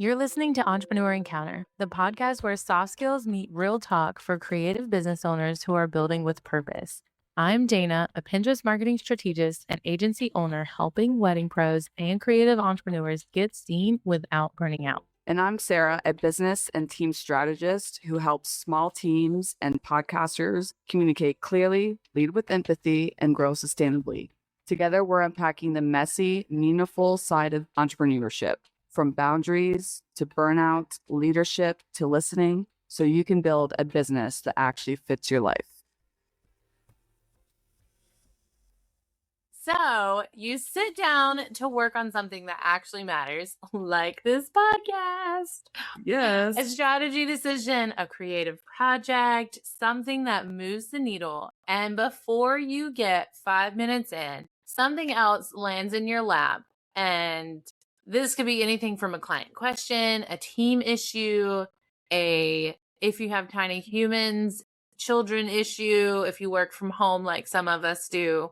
You're listening to Entrepreneur Encounter, the podcast where soft skills meet real talk for creative business owners who are building with purpose. I'm Dana, a Pinterest marketing strategist and agency owner helping wedding pros and creative entrepreneurs get seen without burning out. And I'm Sarah, a business and team strategist who helps small teams and podcasters communicate clearly, lead with empathy, and grow sustainably. Together, we're unpacking the messy, meaningful side of entrepreneurship, from boundaries to burnout, leadership to listening, so you can build a business that actually fits your life. So you sit down to work on something that actually matters, like this podcast. Yes. A strategy decision, a creative project, something that moves the needle. And before you get 5 minutes in, something else lands in your lap. And this could be anything from a client question, a team issue, if you have tiny humans, children issue, if you work from home like some of us do,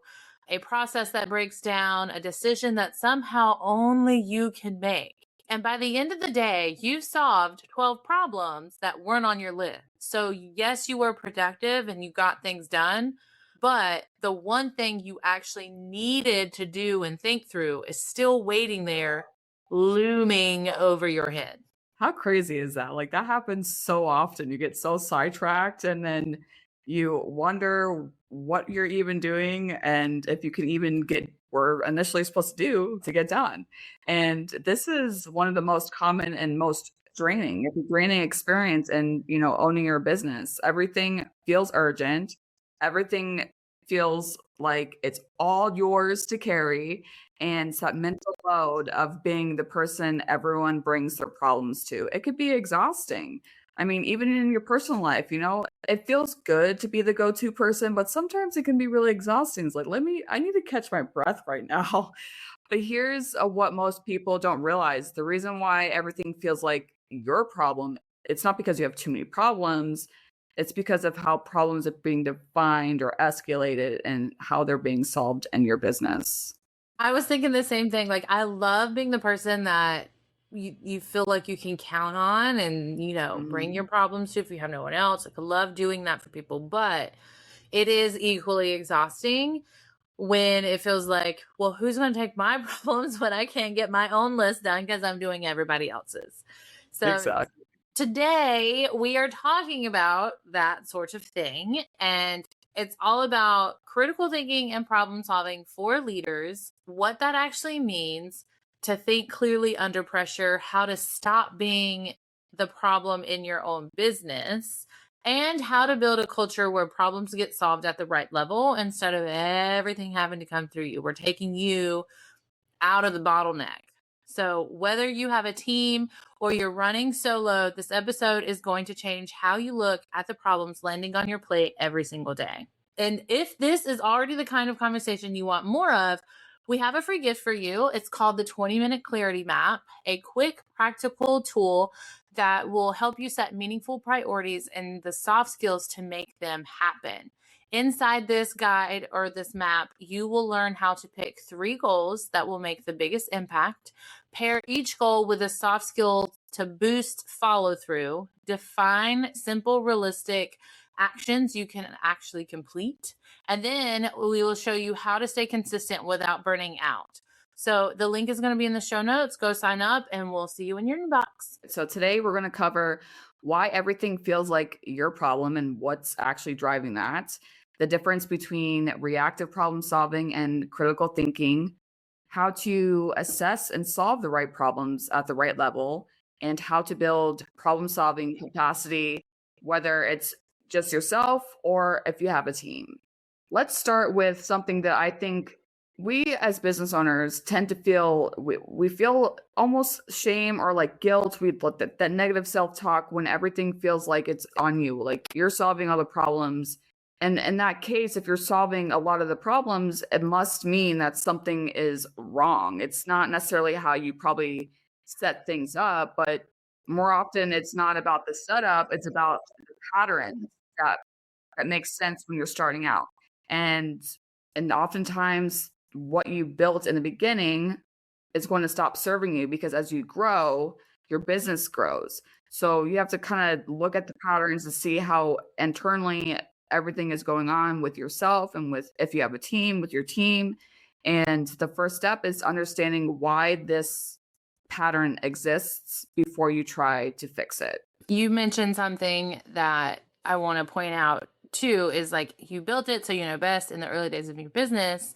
a process that breaks down, a decision that somehow only you can make. And by the end of the day, you solved 12 problems that weren't on your list. So yes, you were productive and you got things done, but the one thing you actually needed to do and think through is still waiting there, looming over your head. How crazy is that? Like, that happens so often. You get so sidetracked and then you wonder what you're even doing and if you can even get we're initially supposed to do to get done. And this is one of the most common and most draining experience in, owning your business. Everything feels urgent. Everything feels like it's all yours to carry. And it's that mental load of being the person everyone brings their problems to. It could be exhausting. I mean, even in your personal life, it feels good to be the go-to person, but sometimes it can be really exhausting. It's like, I need to catch my breath right now. But here's what most people don't realize. The reason why everything feels like your problem, it's not because you have too many problems. It's because of how problems are being defined or escalated and how they're being solved in your business. I was thinking the same thing. Like, I love being the person that you feel like you can count on and, bring your problems to if you have no one else. Like, I love doing that for people, but it is equally exhausting when it feels like, well, who's going to take my problems when I can't get my own list done because I'm doing everybody else's? So Exactly. Today we are talking about that sort of thing, and it's all about critical thinking and problem solving for leaders, what that actually means to think clearly under pressure, how to stop being the problem in your own business, and how to build a culture where problems get solved at the right level instead of everything having to come through you. We're taking you out of the bottleneck. So whether you have a team or you're running solo, this episode is going to change how you look at the problems landing on your plate every single day. And if this is already the kind of conversation you want more of, we have a free gift for you. It's called the 20-minute clarity map, a quick, practical tool that will help you set meaningful priorities and the soft skills to make them happen. Inside this guide or this map, you will learn how to pick 3 goals that will make the biggest impact, pair each goal with a soft skill to boost follow through, define simple, realistic actions you can actually complete, and then we will show you how to stay consistent without burning out. So the link is going to be in the show notes. Go sign up and we'll see you in your inbox. So today we're going to cover why everything feels like your problem and what's actually driving that, the difference between reactive problem solving and critical thinking, how to assess and solve the right problems at the right level, and how to build problem solving capacity, whether it's just yourself or if you have a team. Let's start with something that I think we as business owners tend to feel, we feel almost shame or like guilt. We look at that negative self-talk when everything feels like it's on you, like you're solving all the problems. And in that case, if you're solving a lot of the problems, it must mean that something is wrong. It's not necessarily how you probably set things up, but more often it's not about the setup, it's about the pattern that makes sense when you're starting out. And oftentimes what you built in the beginning is going to stop serving you because as you grow, your business grows. So you have to kind of look at the patterns to see how internally everything is going on with yourself and with if you have a team, with your team. And the first step is understanding why this pattern exists before you try to fix it. You mentioned something that I want to point out too, is like you built it so you know best in the early days of your business.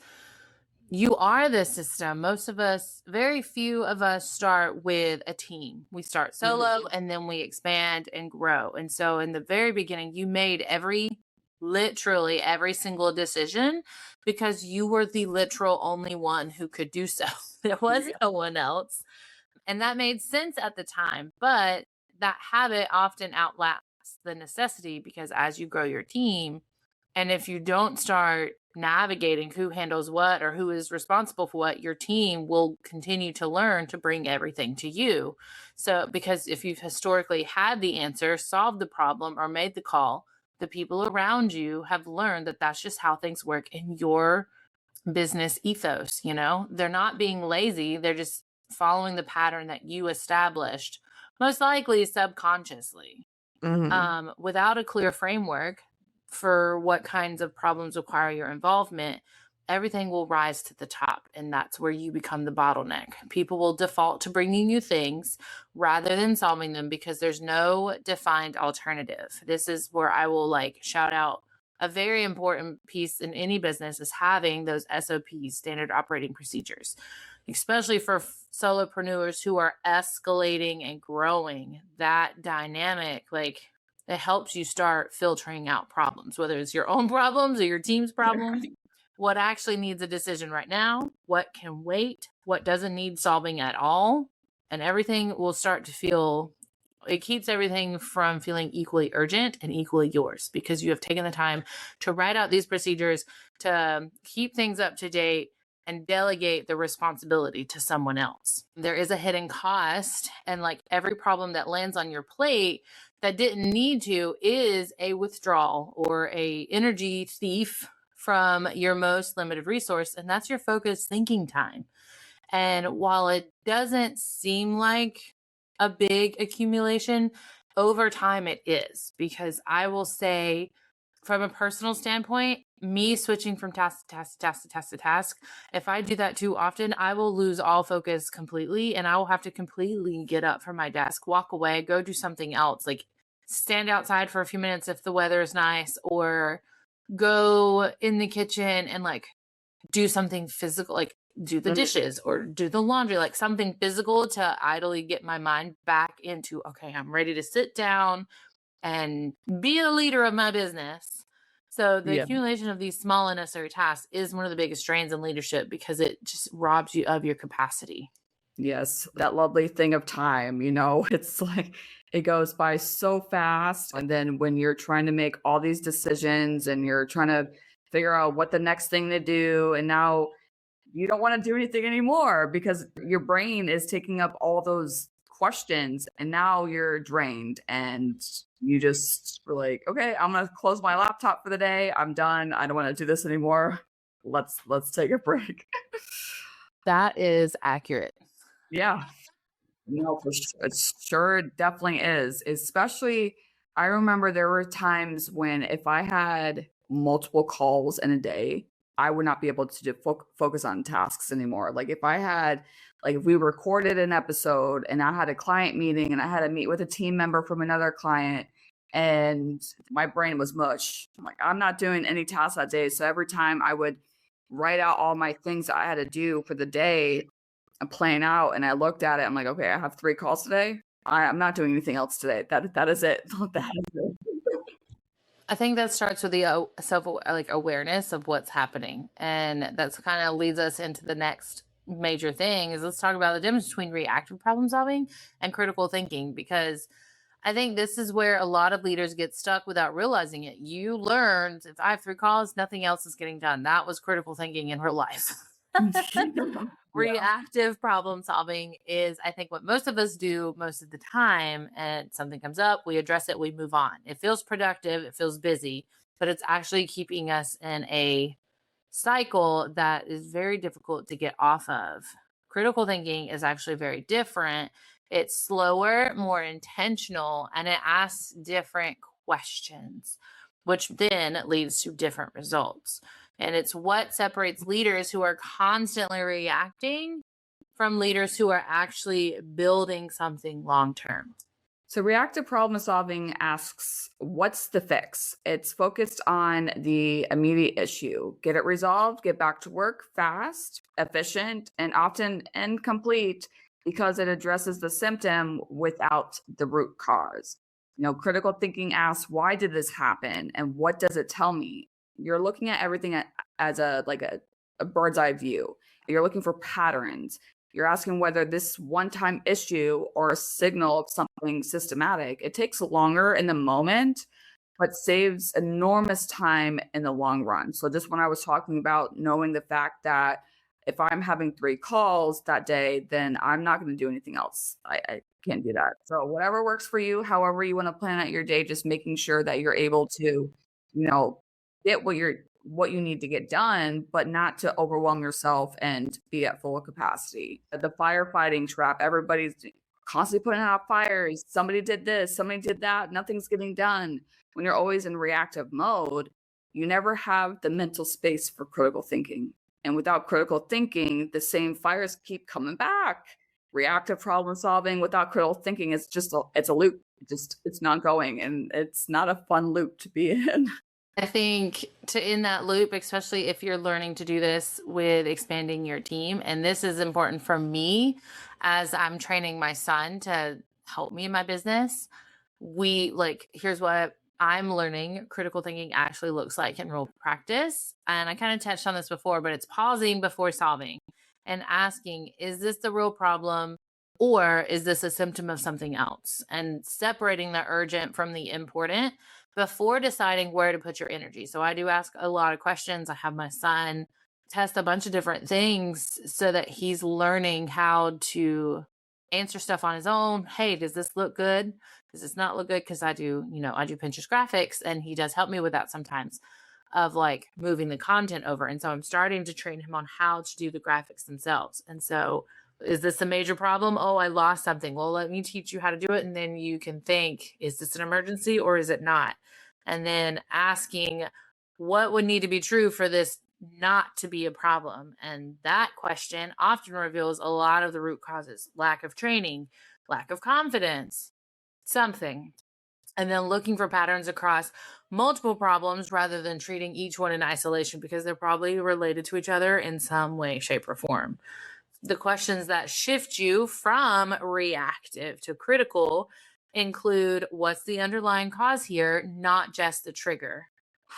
You are the system. Most of us, very few of us start with a team. We start solo and then we expand and grow. And so in the very beginning, you made literally every single decision because you were the literal only one who could do so. There was no one else. And that made sense at the time, but that habit often outlasts the necessity because as you grow your team, and if you don't start navigating who handles what or who is responsible for what, your team will continue to learn to bring everything to you. So, because if you've historically had the answer, solved the problem, or made the call, the people around you have learned that that's just how things work in your business ethos. They're not being lazy, they're just following the pattern that you established, most likely subconsciously, without a clear framework for what kinds of problems require your involvement. Everything will rise to the top, and that's where you become the bottleneck. People will default to bringing you things rather than solving them because there's no defined alternative. This is where I will shout out a very important piece in any business is having those SOPs, standard operating procedures, especially for solopreneurs who are escalating and growing. That dynamic, it helps you start filtering out problems, whether it's your own problems or your team's problems. What actually needs a decision right now? What can wait? What doesn't need solving at all? And everything will start to feel, it keeps everything from feeling equally urgent and equally yours because you have taken the time to write out these procedures, to keep things up to date, and delegate the responsibility to someone else. There is a hidden cost, and every problem that lands on your plate that didn't need to is a withdrawal or a energy thief from your most limited resource, and that's your focused thinking time. And while it doesn't seem like a big accumulation, over time it is, because I will say from a personal standpoint, me switching from task to task to task to task to task, if I do that too often, I will lose all focus completely, and I will have to completely get up from my desk, walk away, go do something else, stand outside for a few minutes if the weather is nice, or go in the kitchen and do something physical, do the dishes or do the laundry, something physical to idly get my mind back into, okay, I'm ready to sit down and be a leader of my business. So the accumulation of these small unnecessary tasks is one of the biggest strains in leadership because it just robs you of your capacity. Yes, that lovely thing of time, it's it goes by so fast. And then when you're trying to make all these decisions and you're trying to figure out what the next thing to do, and now you don't want to do anything anymore because your brain is taking up all those questions, and now you're drained and you just were like, okay, I'm going to close my laptop for the day. I'm done. I don't want to do this anymore. Let's take a break. That is accurate. Yeah. No, for sure. It sure definitely is. Especially, I remember there were times when if I had multiple calls in a day, I would not be able to focus on tasks anymore. If I had, if we recorded an episode and I had a client meeting and I had to meet with a team member from another client and my brain was mush, I'm not doing any tasks that day. So every time I would write out all my things that I had to do for the day, playing out, and I looked at it, I'm like, okay, I have 3 calls today. I'm not doing anything else today. That is it. That is it. I think that starts with the awareness of what's happening, and that's kind of leads us into the next major thing is let's talk about the difference between reactive problem solving and critical thinking, because I think this is where a lot of leaders get stuck without realizing it. You learned if I have 3 calls, nothing else is getting done. That was critical thinking in real life. Reactive problem solving is, I think, what most of us do most of the time. And something comes up, we address it, we move on. It feels productive, it feels busy, but it's actually keeping us in a cycle that is very difficult to get off of. Critical thinking is actually very different. It's slower, more intentional, and it asks different questions, which then leads to different results. And it's what separates leaders who are constantly reacting from leaders who are actually building something long term. So reactive problem solving asks, what's the fix? It's focused on the immediate issue. Get it resolved, get back to work fast, efficient, and often incomplete because it addresses the symptom without the root cause. Critical thinking asks, why did this happen? And what does it tell me? You're looking at everything as a bird's eye view. You're looking for patterns. You're asking whether this one-time issue or a signal of something systematic. It takes longer in the moment, but saves enormous time in the long run. So just when I was talking about knowing the fact that if I'm having 3 calls that day, then I'm not going to do anything else. I can't do that. So whatever works for you, however you want to plan out your day, just making sure that you're able to, get what you need to get done, but not to overwhelm yourself and be at full capacity. The firefighting trap, everybody's constantly putting out fires. Somebody did this, somebody did that, nothing's getting done. When you're always in reactive mode, you never have the mental space for critical thinking. And without critical thinking, the same fires keep coming back. Reactive problem solving without critical thinking is it's a loop. It's not going, and it's not a fun loop to be in. I think in that loop, especially if you're learning to do this with expanding your team, and this is important for me as I'm training my son to help me in my business. Here's what I'm learning critical thinking actually looks like in real practice. And I kind of touched on this before, but it's pausing before solving and asking, is this the real problem? Or is this a symptom of something else? And separating the urgent from the important before deciding where to put your energy. So I do ask a lot of questions. I have my son test a bunch of different things so that he's learning how to answer stuff on his own. Hey, does this look good? Does this not look good? Because I do Pinterest graphics, and he does help me with that sometimes, of like moving the content over. And so I'm starting to train him on how to do the graphics themselves. And so, is this a major problem? Oh, I lost something. Well, let me teach you how to do it. And then you can think, is this an emergency or is it not? And then asking what would need to be true for this not to be a problem. And that question often reveals a lot of the root causes: lack of training, lack of confidence, something. And then looking for patterns across multiple problems rather than treating each one in isolation, because they're probably related to each other in some way, shape, or form. The questions that shift you from reactive to critical include, what's the underlying cause here, not just the trigger?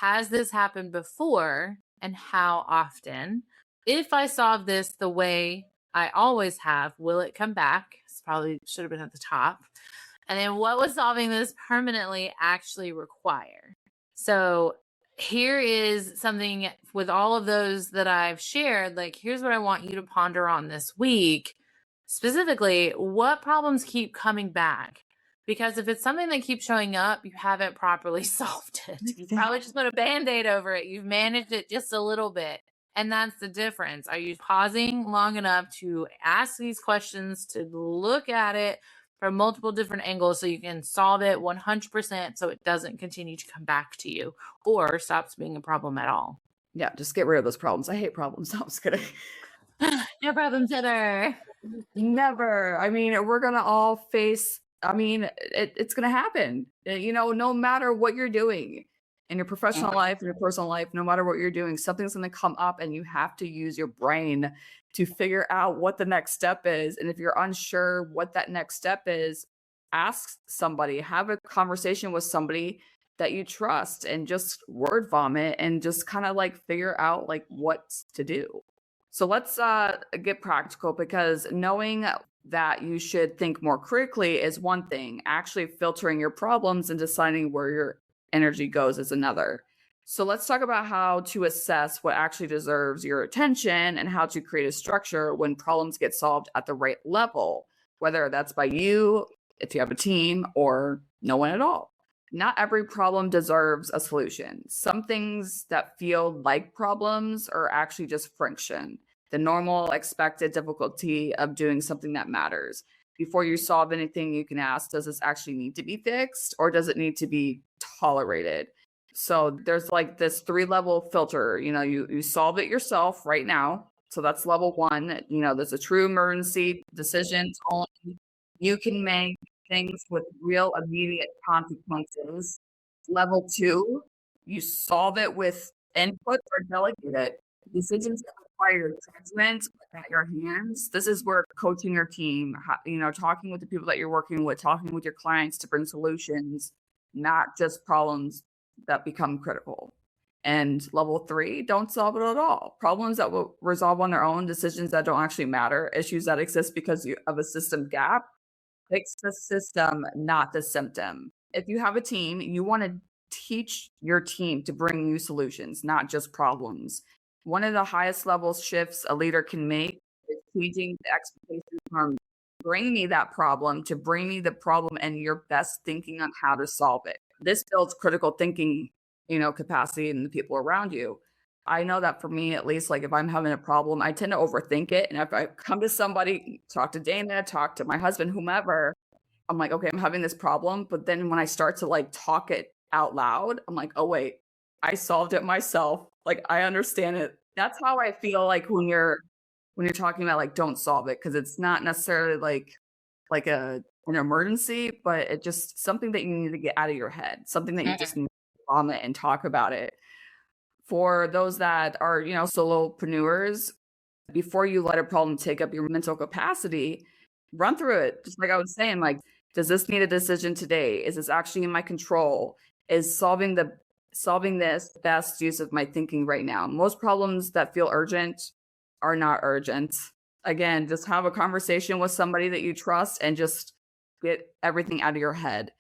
Has this happened before, and how often? If I solve this the way I always have, will it come back? This probably should have been at the top. And then what would solving this permanently actually require? So here is something with all of those that I've shared. Like, here's what I want you to ponder on this week. Specifically, what problems keep coming back? Because if it's something that keeps showing up, you haven't properly solved it. You probably just put a Band-Aid over it. You've managed it just a little bit. And that's the difference. Are you pausing long enough to ask these questions, to look at it from multiple different angles so you can solve it 100% so it doesn't continue to come back to you or stops being a problem at all? Yeah, just get rid of those problems. I hate problems. No, I'm just kidding. No problems ever. Never. I mean, we're going to all face, it's going to happen. No matter what you're doing in your professional life, in your personal life, no matter what you're doing, something's going to come up and you have to use your brain to figure out what the next step is. And if you're unsure what that next step is, ask somebody, have a conversation with somebody that you trust, and just word vomit and just kind of like figure out like what to do. So let's get practical, because knowing that you should think more critically is one thing. Actually filtering your problems and deciding where your energy goes is another. So let's talk about how to assess what actually deserves your attention and how to create a structure when problems get solved at the right level, whether that's by you, if you have a team, or no one at all. Not every problem deserves a solution. Some things that feel like problems are actually just friction, the normal expected difficulty of doing something that matters. before you solve anything, you can ask, does this actually need to be fixed or does it need to be tolerated? So there's like this 3-level filter. You solve it yourself right now. So that's level 1. There's a true emergency decisions only you can make, things with real immediate consequences. Level 2, you solve it with input or delegate it. Decisions that require judgment at your hands. This is where coaching your team, talking with the people that you're working with, talking with your clients to bring solutions, not just problems that become critical. And level 3, don't solve it at all. Problems that will resolve on their own, decisions that don't actually matter, issues that exist because of a system gap. Fix the system, not the symptom. If you have a team, you want to teach your team to bring you solutions, not just problems. One of the highest level shifts a leader can make is changing the expectation from bring me that problem to bring me the problem and your best thinking on how to solve it. This builds critical thinking, capacity in the people around you. I know that for me, at least, like if I'm having a problem, I tend to overthink it. And if I come to somebody, talk to Dana, talk to my husband, whomever, I'm like, okay, I'm having this problem. But then when I start to like talk it out loud, I'm like, oh, wait, I solved it myself. Like, I understand it. That's how I feel like when you're talking about like, don't solve it. Cause it's not necessarily like an emergency, but it's just something that you need to get out of your head, something that you just need to vomit and talk about it. For those that are, solopreneurs, before you let a problem take up your mental capacity, run through it. Just like I was saying, like, does this need a decision today? Is this actually in my control? Is solving this best use of my thinking right now? Most problems that feel urgent are not urgent. Again, just have a conversation with somebody that you trust and just get everything out of your head.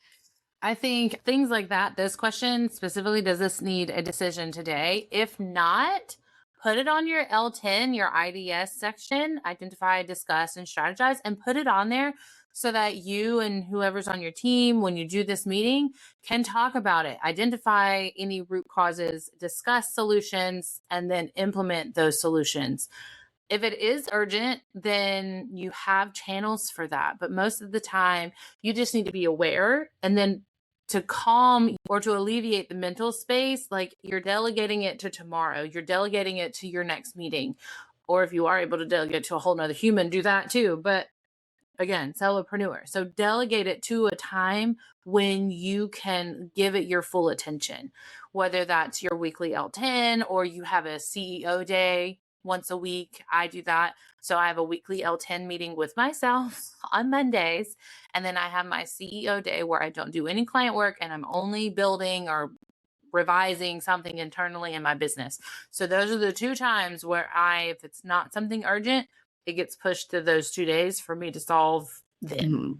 I think things like that, this question specifically, does this need a decision today? If not, put it on your L10, your IDS section, identify, discuss, and strategize, and put it on there so that you and whoever's on your team, when you do this meeting, can talk about it, identify any root causes, discuss solutions, and then implement those solutions. If it is urgent, then you have channels for that. But most of the time, you just need to be aware, and then to calm or to alleviate the mental space, like you're delegating it to tomorrow, you're delegating it to your next meeting. Or if you are able to delegate to a whole nother human, do that too. But again, solopreneur. So delegate it to a time when you can give it your full attention, whether that's your weekly L10 or you have a CEO day once a week. I do that. So I have a weekly L10 meeting with myself on Mondays. And then I have my CEO day where I don't do any client work and I'm only building or revising something internally in my business. So those are the 2 times where if it's not something urgent, it gets pushed to those 2 days for me to solve then. Mm-hmm.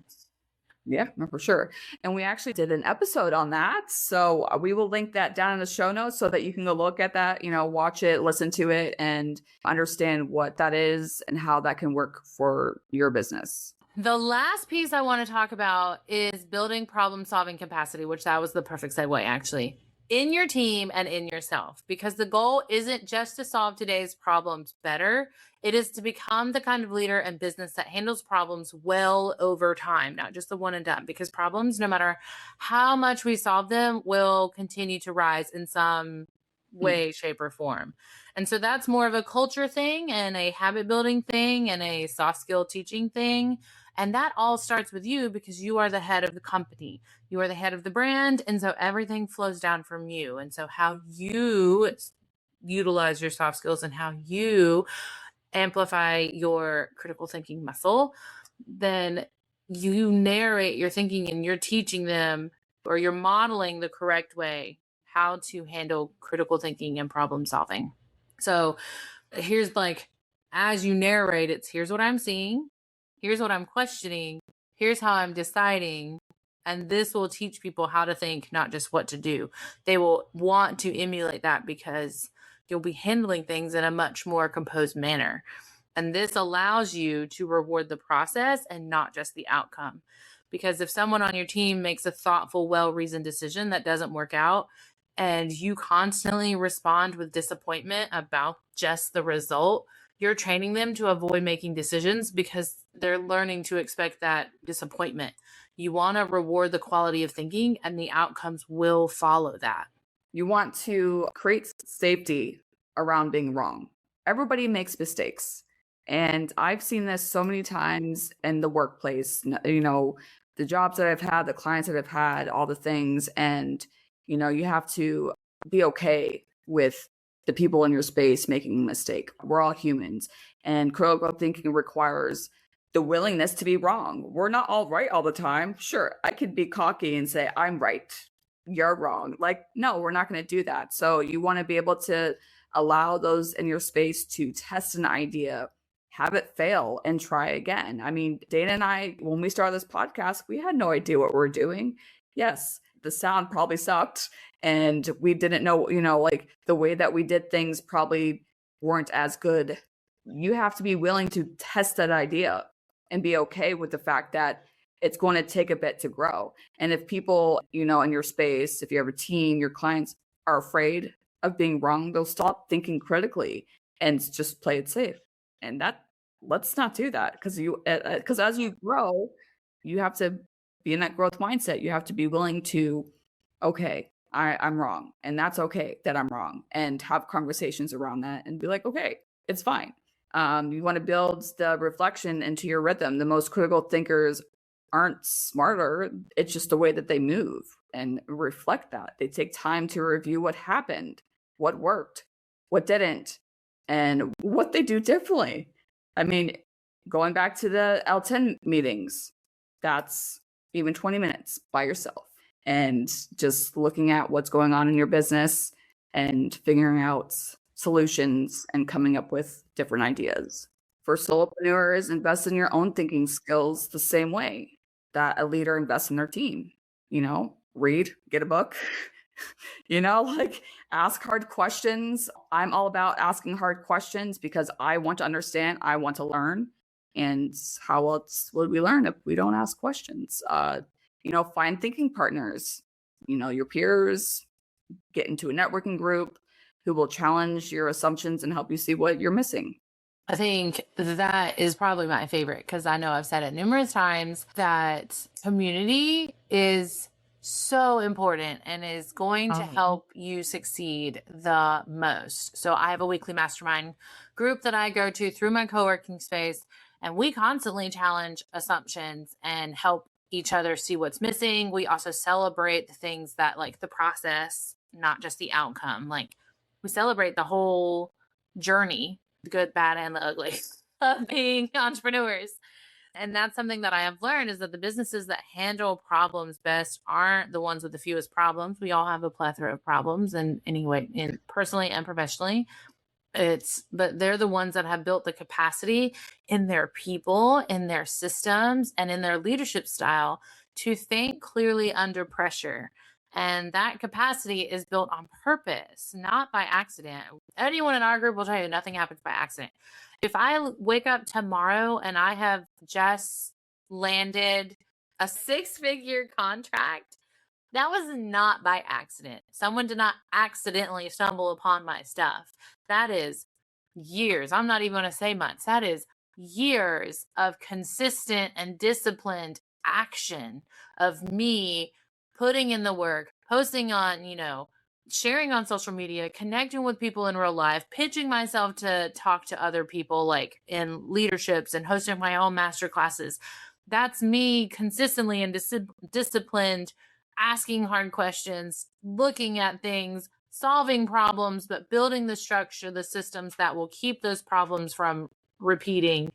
Yeah, no, for sure. And we actually did an episode on that. So we will link that down in the show notes so that you can go look at that, watch it, listen to it, and understand what that is and how that can work for your business. The last piece I want to talk about is building problem-solving capacity, which that was the perfect segue, actually, in your team and in yourself, because the goal isn't just to solve today's problems better. It is to become the kind of leader and business that handles problems well over time, not just the one and done, because problems, no matter how much we solve them, will continue to rise in some way, shape, or form. And so that's more of a culture thing and a habit building thing and a soft skill teaching thing. And that all starts with you because you are the head of the company. You are the head of the brand. And so everything flows down from you. And so how you utilize your soft skills and how you amplify your critical thinking muscle, then you narrate your thinking and you're teaching them or you're modeling the correct way how to handle critical thinking and problem solving. So here's as you narrate, it's here's what I'm seeing. Here's what I'm questioning. Here's how I'm deciding. And this will teach people how to think, not just what to do. They will want to emulate that because you'll be handling things in a much more composed manner. And this allows you to reward the process and not just the outcome. Because if someone on your team makes a thoughtful, well-reasoned decision that doesn't work out, and you constantly respond with disappointment about just the result, you're training them to avoid making decisions because they're learning to expect that disappointment. You want to reward the quality of thinking, and the outcomes will follow that. You want to create safety around being wrong. Everybody makes mistakes. And I've seen this so many times in the workplace, you know, the jobs that I've had, the clients that I've had, all the things. And, you know, you have to be okay with the people in your space making a mistake. We're all humans. And critical thinking requires the willingness to be wrong. We're not all right all the time. Sure, I could be cocky and say, I'm right, you're wrong. Like, no, we're not going to do that. So you want to be able to allow those in your space to test an idea, have it fail, and try again. I mean, Dana and I, when we started this podcast, we had no idea what we were doing. Yes, the sound probably sucked, and we didn't know, you know, like the way that we did things probably weren't as good. You have to be willing to test that idea and be okay with the fact that it's going to take a bit to grow. And if people, you know, in your space, if you have a team, your clients are afraid of being wrong, they'll stop thinking critically and just play it safe. And that, let's not do that, because as you grow, you have to be in that growth mindset. You have to be willing to, okay, I'm wrong, and that's okay that I'm wrong, and have conversations around that and be like, okay, it's fine. You want to build the reflection into your rhythm. The most critical thinkers aren't smarter. It's just the way that they move and reflect that. They take time to review what happened, what worked, what didn't, and what they do differently. I mean, going back to the L10 meetings, that's even 20 minutes by yourself and just looking at what's going on in your business and figuring out solutions and coming up with different ideas. For solopreneurs, invest in your own thinking skills the same way that a leader invests in their team. You know, read, get a book, you know, like ask hard questions. I'm all about asking hard questions because I want to understand, I want to learn. And how else would we learn if we don't ask questions? You know, find thinking partners, you know, your peers, get into a networking group who will challenge your assumptions and help you see what you're missing. I think that is probably my favorite because I know I've said it numerous times that community is so important and is going to help you succeed the most. So I have a weekly mastermind group that I go to through my co-working space, and we constantly challenge assumptions and help each other see what's missing. We also celebrate the things that, like, the process, not just the outcome. Like, we celebrate the whole journey, the good, bad, and the ugly of being entrepreneurs. And that's something that I have learned, is that the businesses that handle problems best aren't the ones with the fewest problems. We all have a plethora of problems, and anyway, in personally and professionally. But they're the ones that have built the capacity in their people, in their systems, and in their leadership style to think clearly under pressure. And that capacity is built on purpose, not by accident. Anyone in our group will tell you nothing happens by accident. If I wake up tomorrow and I have just landed a 6-figure contract, that was not by accident. Someone did not accidentally stumble upon my stuff. That is years. I'm not even going to say months. That is years of consistent and disciplined action of me putting in the work, posting on, you know, sharing on social media, connecting with people in real life, pitching myself to talk to other people, like in leaderships, and hosting my own master classes. That's me consistently and disciplined, asking hard questions, looking at things, solving problems, but building the structure, the systems that will keep those problems from repeating,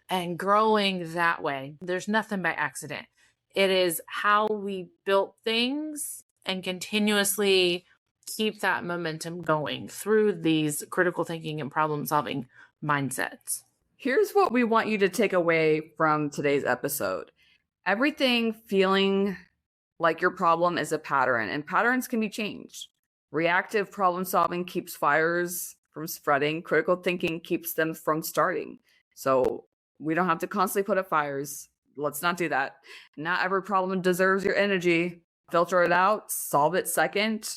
and growing that way. There's nothing by accident. It is how we built things and continuously keep that momentum going through these critical thinking and problem solving mindsets. Here's what we want you to take away from today's episode. Everything feeling like your problem is a pattern, and patterns can be changed. Reactive problem solving keeps fires from spreading. Critical thinking keeps them from starting. So we don't have to constantly put out fires. Let's not do that. Not every problem deserves your energy. Filter it out, solve it second.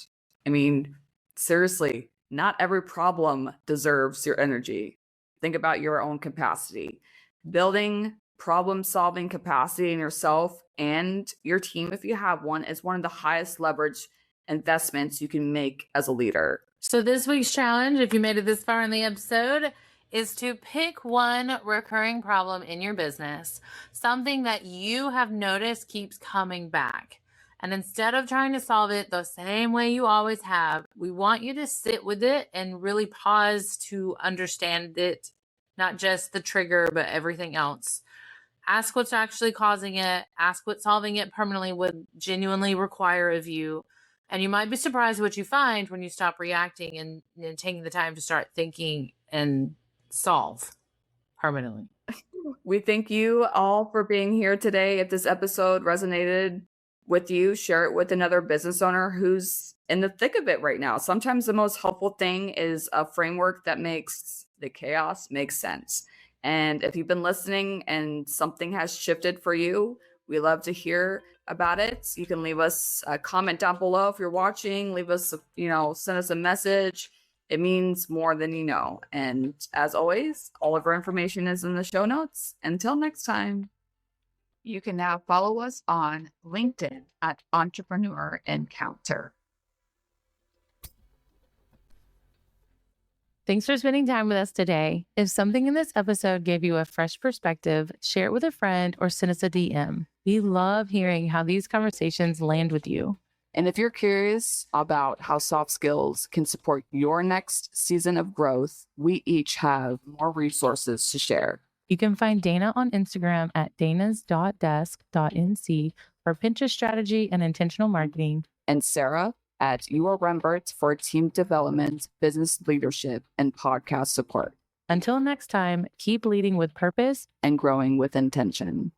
I mean, seriously, not every problem deserves your energy. Think about your own capacity. Building problem-solving capacity in yourself and your team, if you have one, is one of the highest leverage investments you can make as a leader. So this week's challenge, if you made it this far in the episode, is to pick one recurring problem in your business, something that you have noticed keeps coming back. And instead of trying to solve it the same way you always have, we want you to sit with it and really pause to understand it, not just the trigger, but everything else. Ask what's actually causing it. Ask what solving it permanently would genuinely require of you. And you might be surprised what you find when you stop reacting and taking the time to start thinking and solve permanently. We thank you all for being here today. If this episode resonated with you, share it with another business owner who's in the thick of it right now. Sometimes the most helpful thing is a framework that makes the chaos make sense. And if you've been listening and something has shifted for you, we love to hear about it. You can leave us a comment down below if you're watching. Leave us, send us a message. It means more than you know. And as always, all of our information is in the show notes. Until next time. You can now follow us on LinkedIn at Entrepreneur Encounter. Thanks for spending time with us today. If something in this episode gave you a fresh perspective, share it with a friend or send us a DM. We love hearing how these conversations land with you. And if you're curious about how soft skills can support your next season of growth, we each have more resources to share. You can find Dana on Instagram at danas.desk.nc for Pinterest strategy and intentional marketing. And Sarah at Rembert for team development, business leadership, and podcast support. Until next time, keep leading with purpose and growing with intention.